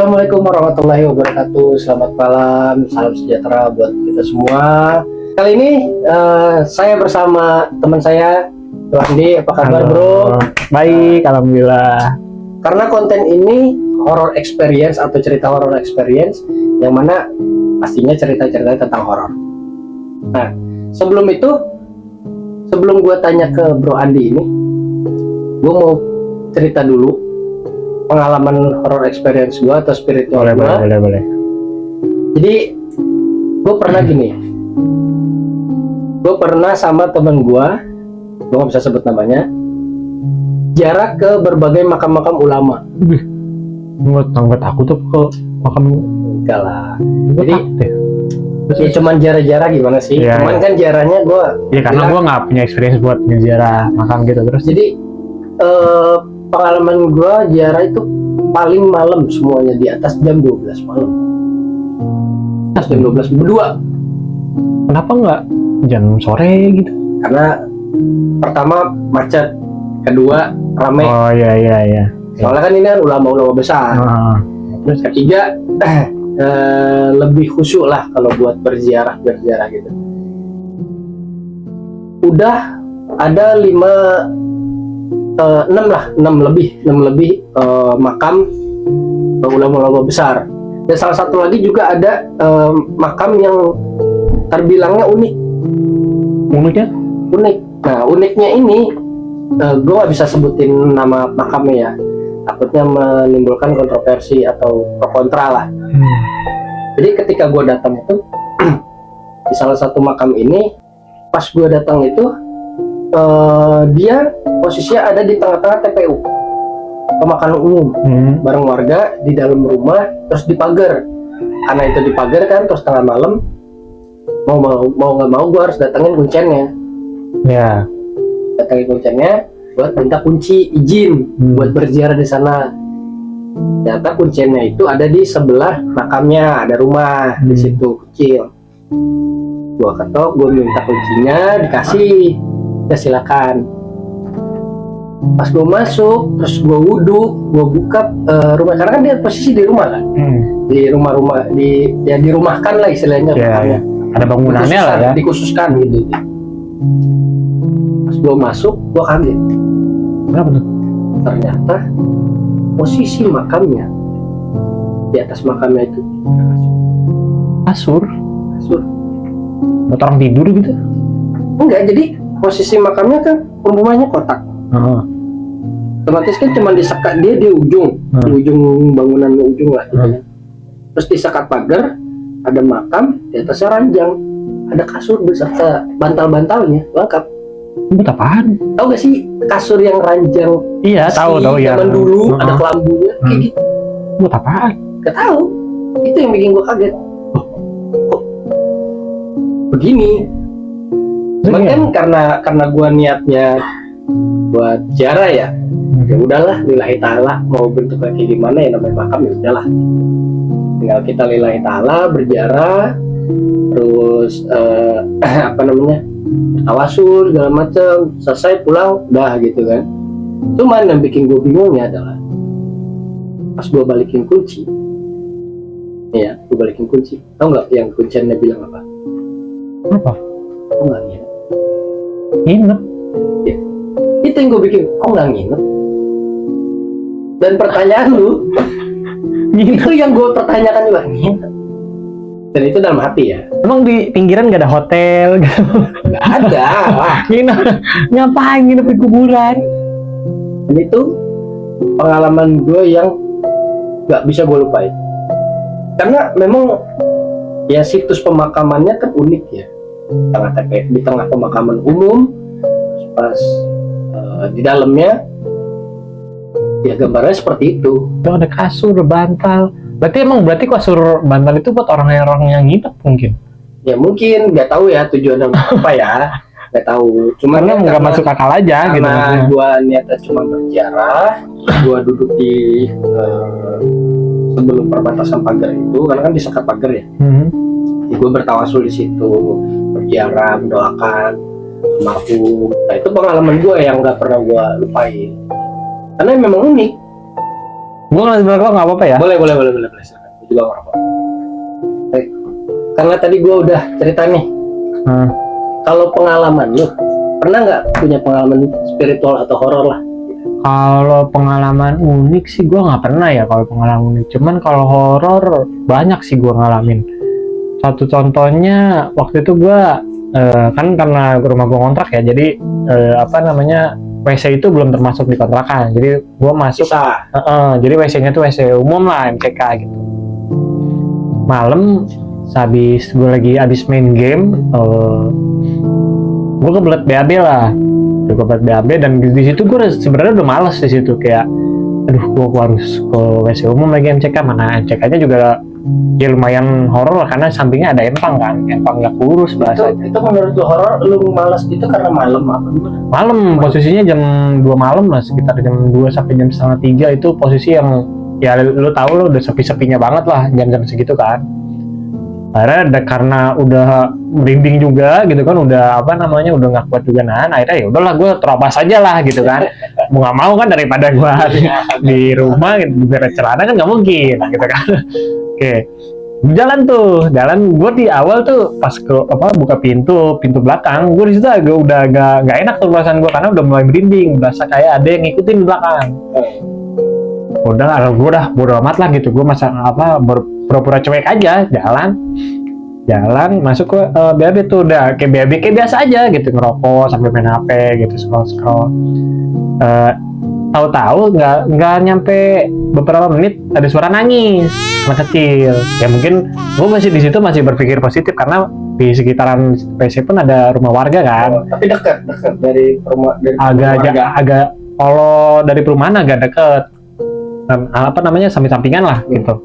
Assalamualaikum warahmatullahi wabarakatuh. Selamat malam, salam sejahtera buat kita semua. Kali ini saya bersama teman saya, Bro Andi. Apa kabar, Halo. Bro? Baik, alhamdulillah. Karena konten ini horror experience atau cerita horror experience, yang mana pastinya cerita-cerita tentang horor. Nah, sebelum gue tanya ke Bro Andi ini, gue mau cerita dulu pengalaman horror experience gue atau spiritual gue. Boleh. Jadi gue pernah gini, gue pernah sama temen gue nggak bisa sebut namanya, jarak ke berbagai makam-makam ulama. Nggak takut tuh ke makam. Enggak lah. Gua Jadi takut ya. ya cuman jarak-jarak gimana sih? Iya, Cuman iya. kan jaraknya gue. Ya karena gue nggak punya experience buat ngeziarah makam gitu terus. Jadi pengalaman gue jarak itu paling malam semuanya di atas jam 12 malam. Atas jam 12 berdua. Kenapa nggak jam sore gitu? Karena pertama macet, kedua rame. Oh iya. Soalnya kan ini kan ulama-ulama besar. Terus Ketiga lebih khusyuk lah kalau buat berziarah gitu. Udah ada 6 lebih makam ulama-ulama besar. Dan salah satu lagi juga ada makam yang terbilangnya unik. Nah, uniknya ini gue gak bisa sebutin nama makamnya ya, takutnya menimbulkan kontroversi atau pro kontra lah. Jadi ketika gue datang itu di salah satu makam ini, pas gue datang itu dia posisinya ada di tengah-tengah TPU, pemakaman umum, bareng warga di dalam rumah, terus dipagar. Karena itu dipagar kan, terus tengah malam mau nggak mau gue harus datangin kuncennya. ya. Datangin kuncennya buat minta kunci izin buat berziarah di sana. Ternyata kuncinya itu ada di sebelah makamnya, ada rumah di situ kecil. Gua ketok, gua minta kuncinya, dikasih, ya silakan. Pas gua masuk, terus gua wudhu, gua buka rumah, karena kan dia posisi di rumah kan, di rumah dirumahkan lah istilahnya. Ya. Ada bangunannya lah ya. Dikhususkan gitu. Pas gua masuk, gua kaget. Kenapa tuh? Ternyata posisi makamnya di atas makamnya itu Kasur. Buat orang tidur gitu? Enggak, jadi posisi makamnya kan umpamanya kotak. Otomatis kan cuma disekat dia di ujung, di ujung bangunan ujung lah gitu kan. Terus disekat pagar, ada makam, di atasnya ranjang, ada kasur beserta bantal-bantalnya lengkap. Buat apaan? Tahu gak sih kasur yang ranjang? Iya, tahu ya. Zaman dulu ada kelambunya kayak gitu. Buat apaan? Gak tahu. Itu yang bikin gua kaget. Kok begini? Cuman kan karena gua niatnya buat ziarah ya. Ya udahlah, lillahi ta'ala, mau bentuknya kayak gimana ya, namanya makam ya udahlah. Tinggal kita lillahi ta'ala berziarah, terus tawasul segala macam, selesai pulang udah gitu kan. Cuman yang bikin gue bingungnya adalah pas gue balikin kunci, tau nggak yang kuncinya bilang apa? Apa? Kok nggak nginep? Nginep? Ya, itu yang gue bikin, kok nggak nginep? Dan pertanyaan lu itu yang gue pertanyakan juga, nginep? Dan itu dalam hati ya. Emang di pinggiran gak ada hotel gitu? Nggak ada lah. Ngapain nginep di kuburan? Dan itu pengalaman gue yang nggak bisa gue lupain. Karena memang ya situs pemakamannya kan unik ya. Di tengah pemakaman umum, pas di dalamnya ya gambarnya seperti itu. Itu ada kasur, bantal. Berarti kasur bantal itu buat orang yang nginep mungkin? Ya mungkin, nggak tahu ya tujuannya apa ya, nggak tahu. Cuman Karena kan nggak masuk akal aja gitu. karena gua niatnya cuma berziarah, gua duduk di sebelum perbatasan pagar itu, karena kan disekat pagar ya. Ya, gua bertawasul di situ, berziarah, mendoakan almarhum. Nah itu pengalaman gua yang nggak pernah gua lupain, karena memang unik. Gue ngeliat belakang nggak apa-apa ya? Boleh. Silakan. Gua juga nggak apa. Karena tadi gue udah cerita nih. Kalau pengalaman lu, pernah nggak punya pengalaman spiritual atau horor lah? Kalau pengalaman unik sih gue nggak pernah ya kalau pengalaman unik. Cuman kalau horor banyak sih gue ngalamin. Satu contohnya waktu itu gue kan karena rumah gue kontrak ya, jadi WC itu belum termasuk di kontrakan. Jadi gue masuk. Jadi WC-nya tuh WC umum lah, MCK gitu. Malam habis gue lagi abis main game, gue kebelet BAB lah. Kebelet BAB dan di situ gue sebenarnya udah males di situ, kayak aduh gue harus ke WC umum lagi MCK, mana MCK-nya juga ya lumayan horor karena sampingnya ada empang kan, empang nggak kurus bahasa. Itu menurut lu horor, lu males itu karena malam apa gimana? Malam, posisinya jam 2 malam lah, sekitar jam 2 sampai jam setengah 3 itu posisi yang ya lu tahu lo udah sepi-sepinya banget lah jam-jam segitu kan. Akhirnya karena udah merinding juga gitu kan, udah udah nggak kuat juga nahan, akhirnya ya udahlah gue terobos aja lah gitu kan. Mau nggak mau kan daripada gue di rumah gitu, beres celana kan nggak mungkin gitu kan. Oke, jalan gue di awal tuh pas ke buka pintu belakang, gue di situ agak udah nggak enak tuh perasaan gue karena udah mulai merinding, berasa kayak ada yang ngikutin di belakang. Gue udah bodo amat lah gitu, gue pura-pura cuek aja, jalan masuk ke BAB tuh, udah kayak BAB kayak biasa aja gitu, ngerokok sambil main HP gitu, scroll. Tahu-tahu nggak nyampe beberapa menit ada suara nangis anak kecil. Ya mungkin gue masih di situ masih berpikir positif karena di sekitaran WC pun ada rumah warga kan. Tapi dekat dari rumah, agak kalau dari perumahan agak dekat, samping-sampingan lah gitu.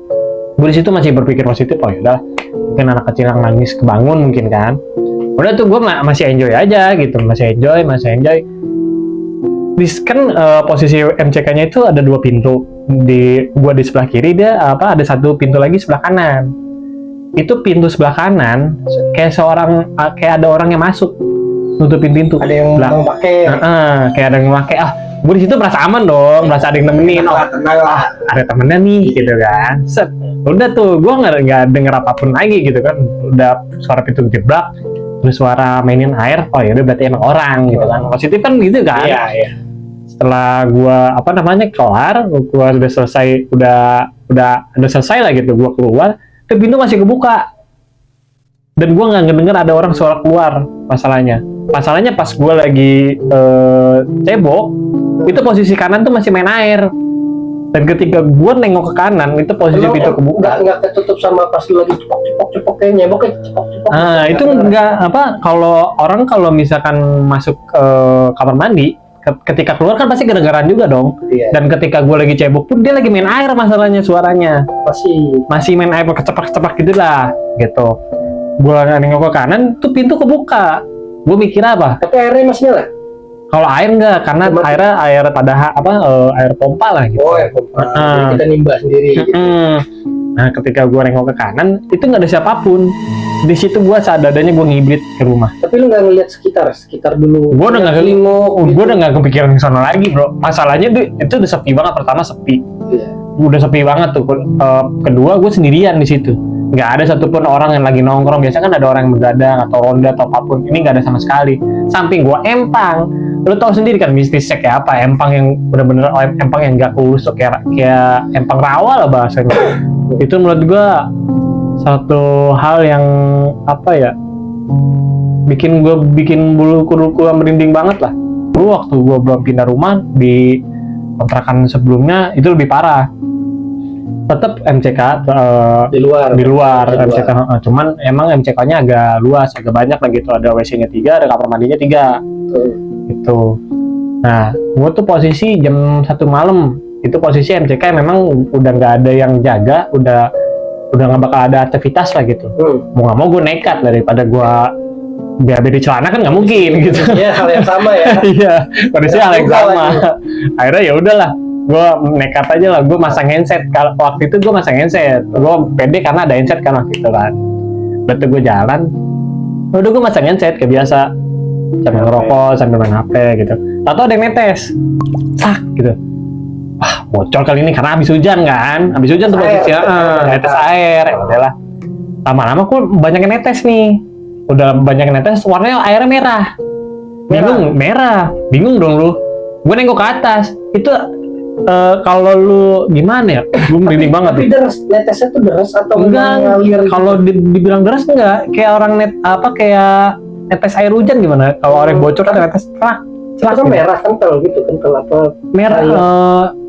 Gue di situ masih berpikir positif, oh yaudah mungkin anak kecil yang nangis kebangun mungkin kan. Udah tuh gue masih enjoy aja gitu, masih enjoy. Kan posisi MCK-nya itu ada 2 pintu, di sebelah kiri, dia ada satu pintu lagi sebelah kanan. Itu pintu sebelah kanan kayak ada orang yang masuk nutupin pintu. Ada yang pakai. Kayak ada yang pakai. Gue di situ merasa aman dong, merasa ada yang nemenin. Ada temennya nih gitu kan. Set. Udah tuh gue nggak denger apapun lagi gitu kan. Udah suara pintu jebrak, terus suara mainin air. Oh ya udah berarti emang orang gitu kan. Positif kan gitu kan. Iya. Setelah gue kelar, gue udah selesai, udah selesai lah gitu, gue keluar, tapi pintu masih kebuka dan gue nggak ngedenger ada orang suara keluar. Masalahnya pas gue lagi cebok, itu posisi kanan tuh masih main air, dan ketika gue nengok ke kanan itu posisi pintu kebuka. Nggak ketutup sama pas lu lagi cepok kayaknya nyebok. Itu nggak kalau misalkan masuk ke kamar mandi, ketika keluar kan pasti kedengaran juga dong. Iya. Dan ketika gue lagi cebok pun dia lagi main air, masalahnya suaranya masih main air kecepak gitu lah gitu. Gue nengok ke kanan tuh pintu kebuka, gue mikir apa? Tapi airnya masih nyala? Kalau air enggak, karena air air pompa lah gitu. Air pompa. Jadi kita nimbah sendiri gitu. Nah ketika gue nengok ke kanan itu nggak ada siapapun. Di situ gue seadanya gue ngibrit ke rumah. Tapi lu nggak ngeliat sekitar dulu? Gue udah nggak kepikiran ke sana lagi bro. Masalahnya itu udah sepi banget. Pertama sepi. Iya. Udah sepi banget tuh. Kedua gue sendirian di situ. Nggak ada satupun orang yang lagi nongkrong. Biasanya kan ada orang yang begadang atau ronda atau apapun. Ini nggak ada sama sekali. Samping gue empang. Lu tahu sendiri kan mistisnya kayak apa? Empang yang bener-bener empang yang nggak kurus tuh, kayak empang rawa lah bahasanya. Itu menurut gue satu hal yang bikin bulu kuduk gue merinding banget lah. Dulu waktu gue belum pindah rumah di kontrakan sebelumnya itu lebih parah. Tetap MCK di luar MCK, cuman emang MCK-nya agak luas, agak banyak lah gitu. Ada WC-nya 3, ada kamar mandinya 3 gitu. Nah gue tuh posisi jam 1 malam, itu posisi MCK memang udah nggak ada yang jaga, udah nggak bakal ada aktivitas lah gitu. Mau nggak mau gue nekat, daripada gue BAB di celana kan nggak mungkin gitu. Iya, hal yang sama ya. Iya, kondisinya hal yang sama. Akhirnya ya udahlah, gue nekat aja lah, gue masang handset. Waktu itu gue masang handset, gue pede karena ada handset kan waktu itu kan. Betul gue jalan, udah gue masang handset kayak biasa, sambil ngerokok sambil main HP gitu. Atau ada yang netes, sak gitu. wah bocor kali ini karena habis hujan kan, habis hujan tuh posisinya netes air, ya udahlah. Lama-lama kok banyak yang netes nih, udah banyak yang netes, warnanya airnya merah. Bingung dong lu. Gue nengok ke atas, itu kalau lu gimana ya, gue merinding banget. Tapi deras, netesnya tuh deras atau enggak? ngalir? Kalau dibilang deras enggak, kayak orang kayak netes air hujan gimana? Kalau orang bocor kan netes Kan merah kental gitu, kental apa? Merah,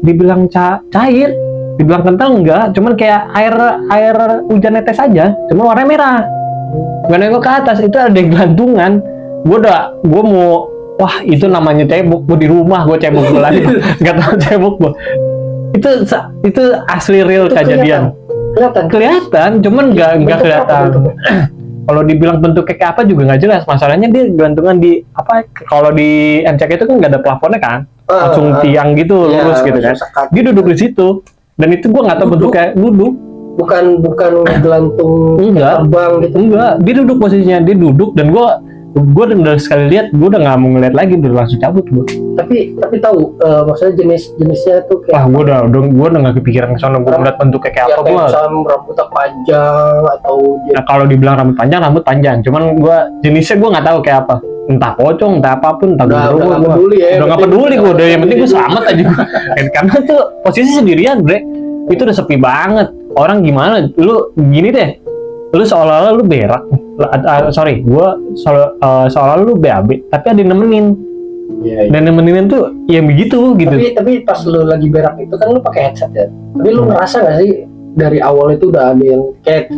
dibilang cair, dibilang kental enggak, cuman kayak air hujan netes aja, cuman warnanya merah. Gue nengok ke atas, itu ada yang gelantungan. Gue mau, wah itu namanya cebok. Gue di rumah gue cebok gue lagi, nggak tahu cebok gue. Itu asli real itu kejadian. Kelihatan, cuman nggak kelihatan. Kalau dibilang bentuk kayak apa juga nggak jelas. Masalahnya dia gelantungan di apa? Kalau di MCK itu kan nggak ada plafonnya kan, langsung tiang gitu lurus gitu kan. Dia duduk di situ, dan itu gue nggak tahu bentuknya duduk. Bukan gelantung terbang gitu. Enggak, dia duduk posisinya, dia duduk dan gue udah sekali lihat, gue udah nggak mau ngeliat lagi, udah langsung cabut gue. Tapi tahu maksudnya jenisnya tuh kayak. Wah, gue udah nggak kepikiran ke sana. Gue ngeliat bentuknya kayak apa gue. Rambutnya panjang atau dia. Nah, kalau dibilang rambut panjang, cuman gue jenisnya gue nggak tahu kayak apa. Entah pocong, entah apapun, entah udah nggak peduli ya. Udah nggak peduli gue, udah yang penting gue selamat aja. Karena tuh posisi sendirian, bre. Itu udah sepi banget. Orang gimana? Lu gini deh. Lu seolah-olah lu berak. Seolah-olah lu BAB, tapi ada yang nemenin. Iya. Dan nemenin tuh yang begitu gitu. Tapi pas lu lagi berak itu kan lu pakai headset ya. Tapi lu ngerasa nggak sih dari awal itu udah ada yang kayak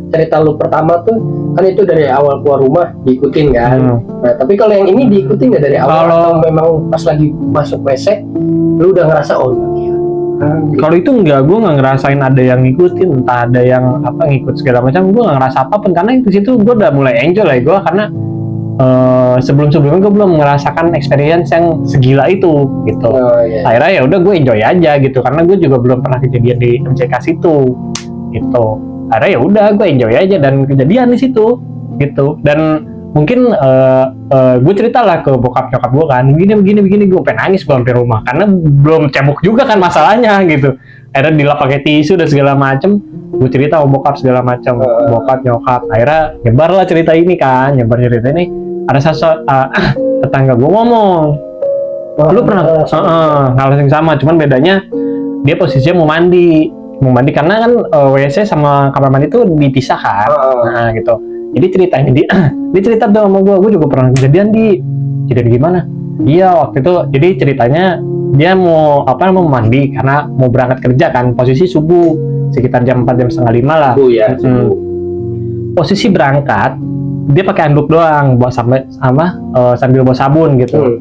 cerita lu pertama tuh kan itu dari awal keluar rumah diikutin kan. Nah tapi kalau yang ini diikutin nggak dari awal atau memang pas lagi masuk WC lu udah ngerasa gitu. Kalau itu gue nggak ngerasain ada yang ngikutin, entah ada yang ngikut segala macam, gue nggak ngerasa apapun karena di situ gue udah mulai enjoy lah gue karena sebelumnya gue belum merasakan experience yang segila itu gitu. Akhirnya ya udah gue enjoy aja gitu karena gue juga belum pernah kejadian di MCK situ gitu. Akhirnya ya udah gue enjoy aja dan kejadian di situ gitu. Dan mungkin gue cerita lah ke bokap nyokap gue kan begini gue pengen nangis gue hampir rumah karena belum cebok juga kan masalahnya gitu. Akhirnya dilap pakai tisu dan segala macem, gue cerita sama bokap segala macem, bokap nyokap akhirnya nyebar lah cerita ini. Ada tetangga gue ngomong, lu pernah ngalamin yang sama, cuman bedanya dia posisinya mau mandi karena kan WC sama kamar mandi itu dipisah kan. Nah gitu. Jadi ceritanya dia cerita tuh sama gue juga pernah kejadian gimana? Iya waktu itu, jadi ceritanya dia mau mandi karena mau berangkat kerja kan, posisi subuh sekitar jam 4 jam setengah 5 lah. Posisi berangkat dia pakai handuk doang, sambil bawa sabun gitu.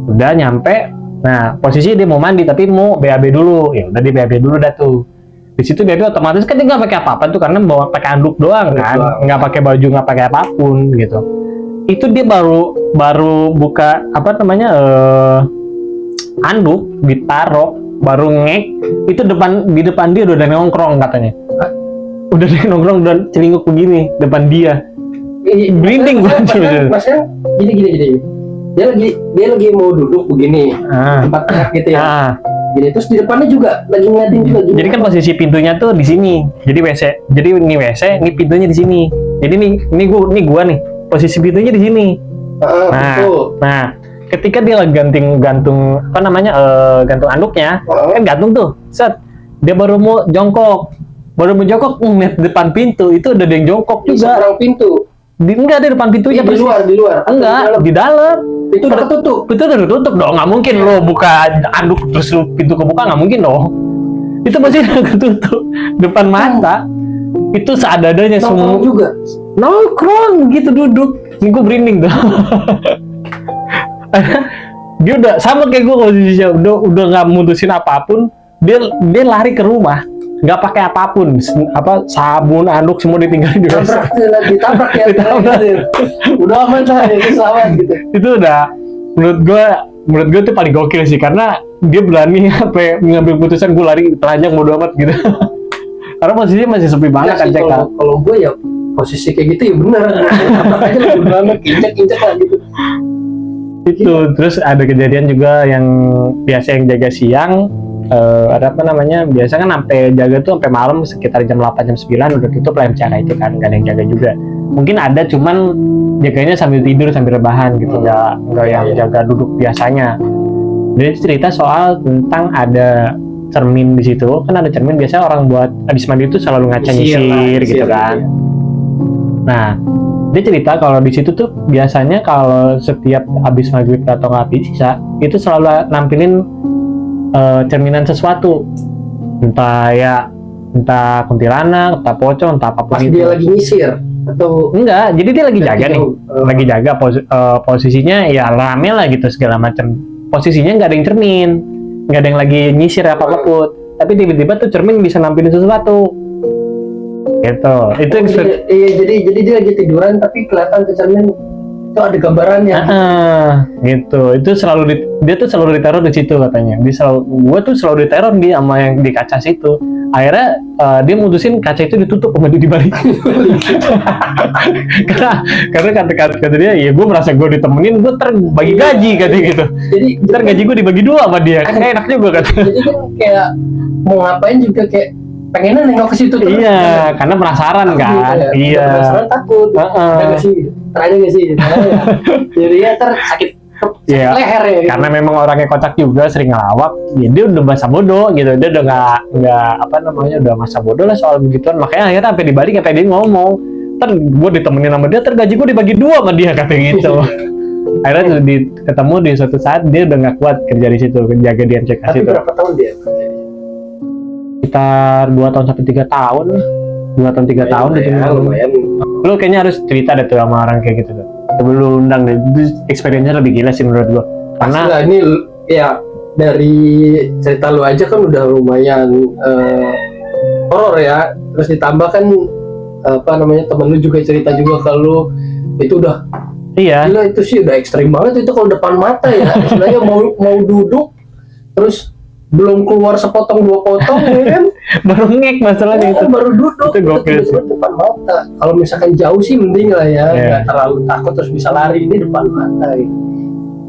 Udah nyampe, nah posisi dia mau mandi tapi mau BAB dulu, ya udah dia BAB dulu dah tuh. Di situ BAB otomatis kan dia nggak pakai apa-apa tuh karena bawa pakai handuk doang kan, nggak pakai baju, nggak pakai apapun gitu. Itu dia baru buka handuk ditaro, baru ngek, itu di depan dia udah ada nongkrong katanya. Udah ada nongkrong dan celinguk begini depan dia. Merinding banget. Maksudnya gini. Dia lagi mau duduk begini, tempat gerak gitu ya. Gini, terus di depannya juga lagi ngeliatin juga gini. Jadi kan posisi pintunya tuh di sini. Jadi ini WC, ini pintunya di sini. Jadi ini gua nih. Posisi pintunya di sini. Nah, ketika dia lagi gantung anduknya, kan gantung tuh. Set. Dia baru mau jongkok, ngeliat depan pintu, itu udah ada yang jongkok juga. Di seberang pintu. Enggak ada depan pintunya. Di luar. Enggak, di dalam. Itu udah ketutup. Itu udah ketutup dong, nggak mungkin lo buka anduk terus pintu kebuka, nggak mungkin dong. Itu pasti udah ketutup depan mata. Itu seadanya semua. Juga. Nongkrong gitu duduk. Gue merinding tuh. Dia udah sama kayak gue posisinya, udah nggak mutusin apapun. Dia lari ke rumah, nggak pakai apapun, sabun, anduk semua ditinggalin di rumah. Ditabrak ya. Udah aman lah, itu selamat gitu. Itu udah menurut gue itu paling gokil sih karena dia berani mengambil putusan gue lari telanjang bodo amat gitu. Karena posisinya masih sepi banget kan cek. Kalau gue ya posisi kayak gitu ya bener. Tabrak aja bodo amat, injek lah gitu. Itu terus ada kejadian juga yang biasa yang jaga siang, ada apa namanya, biasa kan sampai jaga tuh sampai malam sekitar jam 8 jam 9 udah tutup lah MCK itu kan, gak ada yang jaga juga. Mungkin ada, cuman jaganya sambil tidur sambil rebahan gitu, nggak yang jaga duduk biasanya. Dia cerita soal tentang ada cermin di situ, kan ada cermin biasanya orang buat habis mandi itu selalu ngaca nyisir gitu kan. Nah, dia cerita kalau di situ tuh biasanya kalau setiap habis maghrib atau habis sisa itu selalu nampilin cerminan sesuatu, entah kuntilanak, entah pocong, entah apapun. Pas itu. dia lagi nyisir atau enggak, jadi dia lagi jaga nih, jauh. lagi jaga posisinya ya rame lah gitu segala macam. Posisinya nggak ada yang cermin, nggak ada yang lagi nyisir apapun, tapi tiba-tiba tuh cermin bisa nampilin sesuatu. Gitu. Itu jadi dia lagi tiduran tapi kelihatan ke cermin itu ada gambarannya. Gitu. Itu dia tuh selalu diteror di situ katanya. Gua tuh selalu diteror sama yang di kaca situ. Akhirnya dia mutusin kaca itu ditutup sama dia dibalik. karena kata dia, ya gue merasa gue ditemenin, gue terbagi gaji katanya gitu. Jadi ntar gaji gue dibagi 2 sama dia. Kan enak juga katanya. Jadi kan kayak mau ngapain juga kayak pengennya nengok ke situ terus. Iya, karena penasaran kan. Iya. Penasaran takut. Ada nggak sih? Ada nggak sih? Jadi ya sakit leher ya. Gitu. Karena memang orangnya kocak juga, sering ngelawak. Ya dia udah masa bodoh gitu. Dia udah nggak apa namanya, udah masa bodoh lah soal begituan. Makanya akhirnya sampai dibalik, sampai dia ngomong, "Ntar gue ditemenin sama dia, ntar gaji gue dibagi 2 sama dia," katanya gitu. Akhirnya ketemu di suatu saat dia udah nggak kuat kerja di situ, jaga di MCK Tapi situ. berapa tahun dia kerja di situ? Sekitar 2 tahun sampai 3 tahun. 2 tahun 3 tahun di sini. Lumayan. Lu kayaknya harus cerita deh tuh sama orang kayak gitu tuh. Sebelum lu undang deh, experience-nya lebih gila sih menurut gua. Karena Pastilah, ini ya dari cerita lu aja kan udah lumayan horor ya. Terus ditambah kan apa namanya, temen lu juga cerita juga kalau itu udah iya, gila, itu sih udah ekstrim banget itu kalau depan mata ya. Sebenarnya mau duduk terus belum keluar sepotong 2 potong ya kan, baru ngek masalahnya itu. baru duduk Itu gokil itu sih. depan mata. Kalau misalkan jauh sih mending lah ya, nggak terlalu takut terus bisa lari. Ini depan mata ya.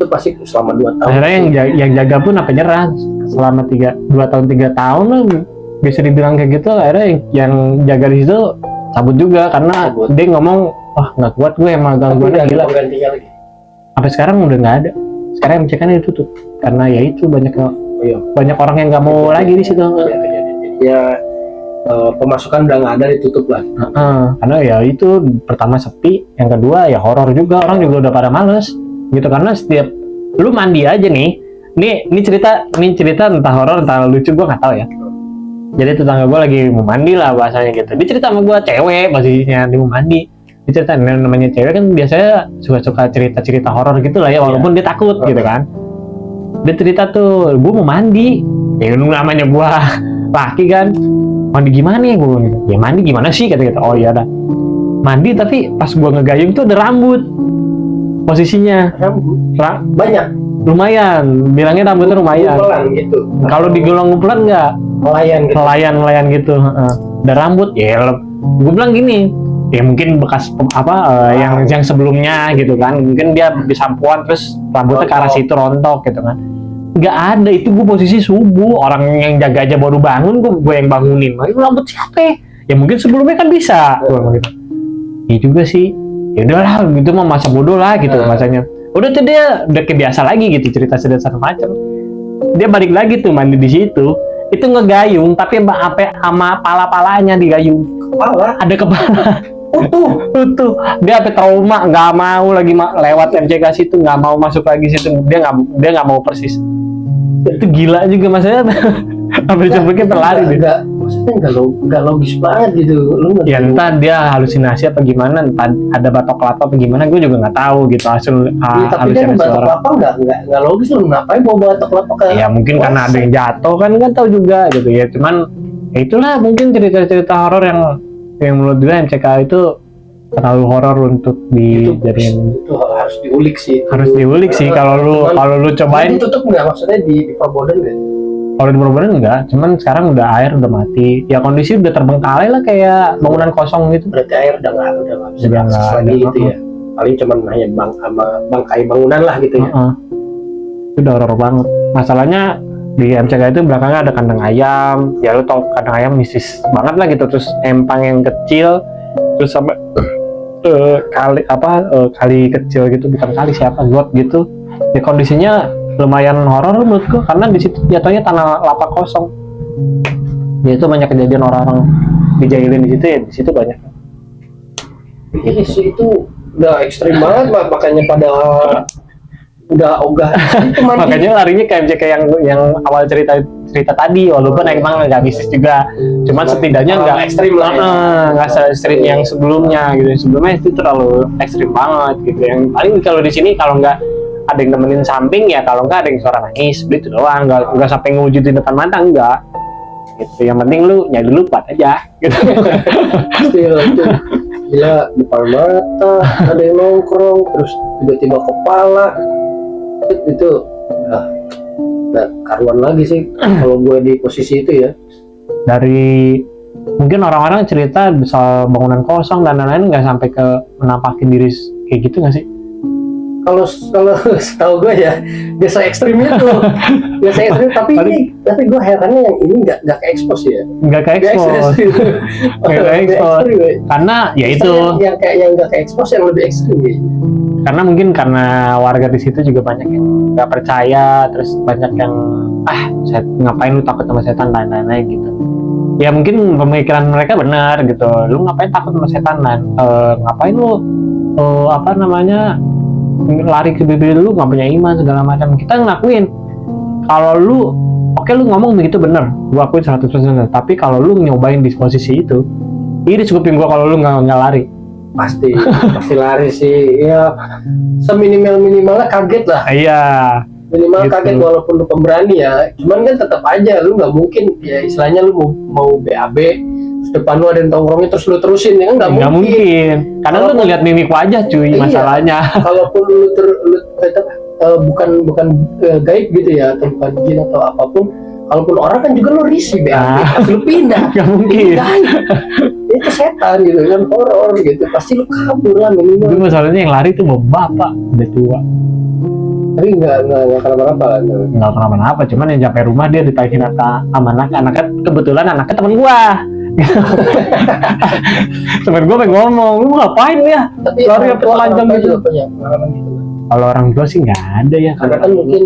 Itu pasti selama 2 tahun. Akhirnya yang jaga pun apa nyerah selama 2 tahun 3 tahun lah bisa dibilang kayak gitu. Akhirnya yang jaga di situ cabut juga karena dia ngomong, wah nggak kuat gue emang gangguannya gila. Gantinya lagi. Sampai sekarang udah nggak ada. Sekarang MCK-nya ditutup karena ya itu banyak orang yang nggak mau lagi di situ. Ya pemasukan udah nggak ada, ditutup lagi. Karena ya itu pertama sepi, yang kedua ya horor juga, orang juga udah pada males gitu. Karena setiap lu mandi aja nih, ini cerita entah horor entah lucu, gua nggak tahu ya. Jadi tetangga gua lagi mau mandi lah bahasanya gitu. Dia cerita sama gua, cewek posisinya dia mau mandi. Dia cerita, namanya cewek kan biasanya suka cerita horor gitu lah ya, walaupun dia takut gitu kan. Dia cerita tuh, gue mau mandi, ya namanya gue laki kan, mandi gimana ya gue gitu. Ya mandi gimana sih kata-kata. Oh iya dah, mandi tapi pas gue ngegayung tuh ada rambut posisinya. Banyak, lumayan, bilangnya rambutnya lumayan. gitu. Kalau digolong ngumpulan nggak, melayan gitu. Ada rambut ya. Gue bilang gini, ya mungkin bekas yang sebelumnya gitu kan, mungkin dia disampuan terus rambutnya ke arah situ rontok gitu kan. Nggak ada, itu gue posisi subuh, orang yang jaga aja baru bangun, gue yang bangunin. Itu rambut siapa ya? Mungkin sebelumnya kan bisa. Gitu. Ya juga sih, ya udahlah gitu mah masa bodoh lah gitu masanya. Udah tuh dia udah kebiasa lagi gitu cerita macam. Dia balik lagi tuh mandi di situ, itu ngegayung tapi sama pala-palanya digayung. Kepala? Ada kepala. Utuh. Dia sampai trauma, nggak mau lagi lewat MCK situ, nggak mau masuk lagi situ. Dia nggak mau persis. Itu gila juga maksudnya. Sampai cepetnya terlari deh. Maksudnya nggak logis banget gitu. Ya entah dia halusinasi apa gimana, entah ada batok kelapa apa gimana, gue juga nggak tahu gitu tapi kan batok kelapa nggak logis, lu ngapain bawa batok kelapa ke? Ya mungkin karena ada yang jatuh kan tahu juga gitu ya. Cuman ya itulah mungkin cerita horor yang menurut gue MCK itu terlalu horor untuk dijadiin. Itu harus diulik sih. Kalau lu cobain. Ditutup nggak, maksudnya di Proboden nggak? Kalau di Proboden enggak, cuman sekarang udah air udah mati. Ya kondisi udah terbengkalai lah kayak bangunan kosong gitu. Berarti air udah nggak bisa diakses lagi gitu ya. paling cuman hanya bangkai bangunan lah gitu ya. Itu udah horor banget. Masalahnya di MCK itu belakangnya ada kandang ayam, ya lu tau kandang ayam mistis banget lah gitu, terus empang yang kecil, terus sama kali kecil gitu, bukan kali siapa got gitu. Ya kondisinya lumayan horor menurutku karena di situ jatuhnya tanah lapak kosong. Ya itu banyak kejadian orang-orang dijailin di situ ya, di situ banyak. Iya sih itu udah ekstrim banget, makanya pada udah ogah itu makanya larinya ke MCK yang awal cerita tadi, walaupun emang nggak bisnis juga, cuman setidaknya nggak ekstrim lah, nggak se-ekstrim yang sebelumnya gitu. Sebelumnya itu terlalu ekstrim banget gitu. Yang paling kalau di sini kalau nggak ada yang nemenin samping ya, kalau nggak ada yang suara nangis begitu doang, nggak sampai ngewujudin depan mata, enggak gitu. Yang penting lu nyari lupa aja gitu. Itu gila, depan mata ada yang nongkrong terus tiba-tiba kepala itu udah karuan lagi sih kalau gue di posisi itu ya. Dari mungkin orang-orang cerita soal bangunan kosong dan lain-lain, nggak sampai ke menampakin diri kayak gitu nggak sih? Kalau setahu gue ya biasa ekstrim itu, biasa ekstrim. Tapi gue herannya yang ini nggak ke expose ya. Nggak ke expose. Karena ya itu. Yang nggak ke expose yang lebih ekstrim gitu. Karena mungkin karena warga di situ juga banyak yang nggak percaya, terus banyak yang ngapain lu takut sama setan lain-lain gitu. Ya mungkin pemikiran mereka benar gitu. Lu ngapain takut sama setan ngapain lu lari ke bibir lu nggak punya iman segala macam. Kita ngakuin kalau lu lu ngomong begitu bener, gua akuin 100%. Tapi kalau lu nyobain di posisi itu, ini cukupin gua kalau lu nggak lari. Pasti lari sih ya, seminimal-minimalnya kaget lah. Iya, minimal gitu. Kaget walaupun lu pemberani ya, cuman kan tetap aja lu nggak mungkin ya, istilahnya lu mau BAB terus depan lu ada yang tongkrongnya terus lu terusin ya kan nggak mungkin. Karena lu ngeliat mimik wajah cuy, iya, masalahnya. Kalaupun lu bukan gaib gitu ya, atau bukan jin atau apapun, kalaupun orang kan juga lu risih BAB pas lu pindah. Nggak mungkin. Itu setan gitu kan, horor gitu, pasti lu kabur lah minimal. Itu masalahnya yang lari tuh bapak udah tua. Tapi nggak kenapa-napa lah. Nggak kenapa-napa, cuman yang sampai rumah dia ditanya sama anaknya kebetulan anaknya teman gua. Temen gua pengen ngomong, lu ngapain ya? Tapi lari apa telanjang gitu? Gitu. Kalau orang tua sih nggak ada ya. Karena kan mungkin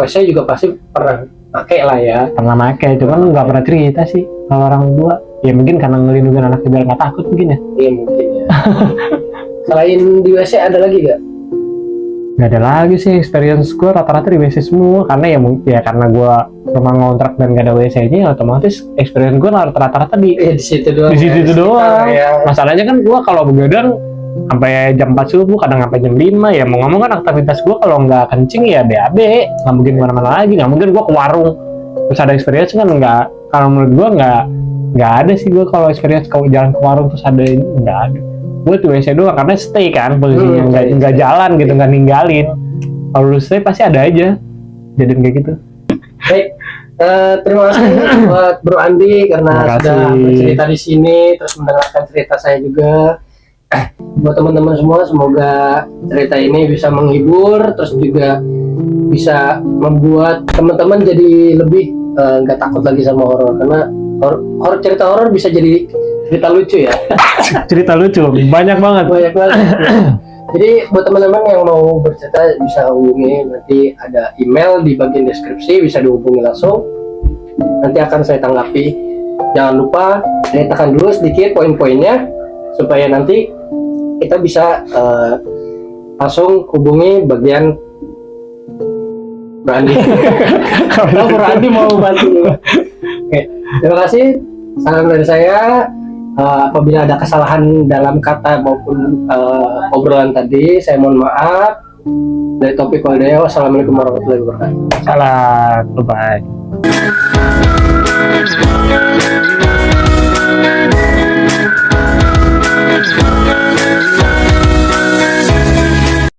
WC juga pasti pernah pakai lah ya. Pernah pakai, cuman nggak pernah cerita sih kalau orang tua. Ya mungkin karena ngelindungin anaknya biar nggak takut mungkin ya. Iya mungkin ya. Selain di WC ada lagi nggak? Nggak ada lagi sih, experience gue rata-rata di WC semua. Karena ya karena gue rumah ngontrak dan nggak ada WC-nya, otomatis experience gue rata-rata di situ doang. Di situ doang. Ya. Masalahnya kan gue kalau begadang sampai jam 4 subuh, kadang sampai jam 5 ya. Mau ngomong kan aktivitas gue kalau nggak kencing ya BAB, nggak mungkin kemana-mana lagi. Nggak mungkin gue ke warung terus ada experience kan nggak. Kalau menurut gue nggak ada sih gue kalau experience kalau jalan ke warung terus ada ini, nggak ada. Gue tuh WC doang karena stay kan posisinya, nggak jalan gitu, nggak ninggalin. Kalau lu stay pasti ada aja jadiin kayak gitu. Baik, terima kasih buat Bro Andi karena sudah bercerita di sini terus mendengarkan cerita saya juga. Buat teman-teman semua, semoga cerita ini bisa menghibur terus juga bisa membuat teman-teman jadi lebih nggak takut lagi sama horor, karena cerita horor bisa jadi cerita lucu ya. Cerita lucu banyak banget. Jadi buat teman-teman yang mau bercerita bisa hubungi, nanti ada email di bagian deskripsi, bisa dihubungi langsung, nanti akan saya tanggapi. Jangan lupa saya tekan dulu sedikit poin-poinnya supaya nanti kita bisa langsung hubungi bagian Berani. Kalau Berani mau bantu. Oke, terima kasih. Salam dari saya. Apabila ada kesalahan dalam kata maupun obrolan tadi, saya mohon maaf. Dari Topik Waldeo, wassalamualaikum warahmatullahi wabarakatuh. Salam, bye.